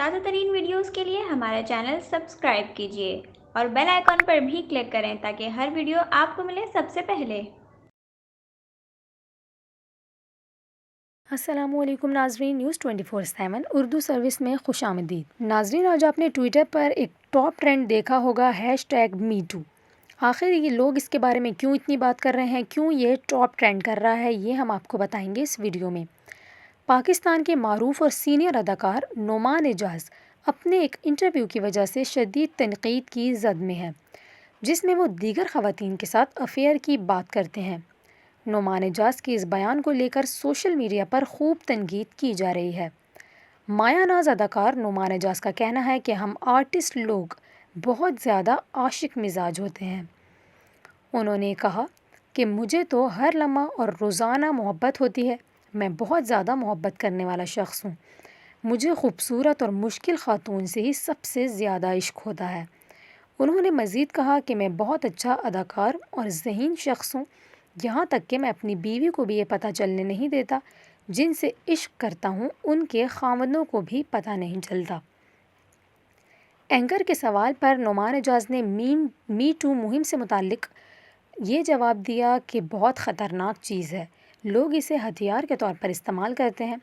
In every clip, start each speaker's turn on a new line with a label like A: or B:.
A: تازہ ترین ویڈیوز کے لیے ہمارا چینل سبسکرائب کیجیے اور بیل آئیکن پر بھی کلک کریں تاکہ ہر ویڈیو آپ کو ملے سب سے پہلے۔
B: السلام علیکم ناظرین، نیوز 24/7 اردو سروس میں خوش آمدید۔ ناظرین، آج آپ نے ٹویٹر پر ایک ٹاپ ٹرینڈ دیکھا ہوگا #MeToo۔ آخر یہ لوگ اس کے بارے میں کیوں اتنی بات کر رہے ہیں، کیوں یہ ٹاپ ٹرینڈ کر رہا ہے، یہ ہم آپ کو بتائیں گے اس ویڈیو میں۔ پاکستان کے معروف اور سینئر اداکار نعمان اعجاز اپنے ایک انٹرویو کی وجہ سے شدید تنقید کی زد میں ہے، جس میں وہ دیگر خواتین کے ساتھ افیئر کی بات کرتے ہیں۔ نعمان اعجاز کے اس بیان کو لے کر سوشل میڈیا پر خوب تنقید کی جا رہی ہے۔ مایہ ناز اداکار نعمان اعجاز کا کہنا ہے کہ ہم آرٹسٹ لوگ بہت زیادہ عاشق مزاج ہوتے ہیں۔ انہوں نے کہا کہ مجھے تو ہر لمحہ اور روزانہ محبت ہوتی ہے، میں بہت زیادہ محبت کرنے والا شخص ہوں، مجھے خوبصورت اور مشکل خاتون سے ہی سب سے زیادہ عشق ہوتا ہے۔ انہوں نے مزید کہا کہ میں بہت اچھا اداکار اور ذہین شخص ہوں، یہاں تک کہ میں اپنی بیوی کو بھی یہ پتہ چلنے نہیں دیتا جن سے عشق کرتا ہوں، ان کے خاوندوں کو بھی پتہ نہیں چلتا۔ اینکر کے سوال پر نعمان اعجاز نے می ٹو مہم سے متعلق یہ جواب دیا کہ بہت خطرناک چیز ہے، لوگ اسے ہتھیار کے طور پر استعمال کرتے ہیں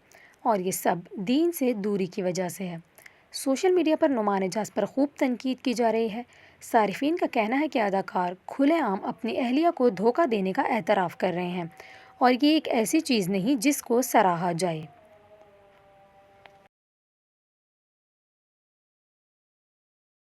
B: اور یہ سب دین سے دوری کی وجہ سے ہے۔ سوشل میڈیا پر نعمان اعجاز پر خوب تنقید کی جا رہی ہے۔ صارفین کا کہنا ہے کہ اداکار کھلے عام اپنی اہلیہ کو دھوکہ دینے کا اعتراف کر رہے ہیں اور یہ ایک ایسی چیز نہیں جس کو سراہا جائے۔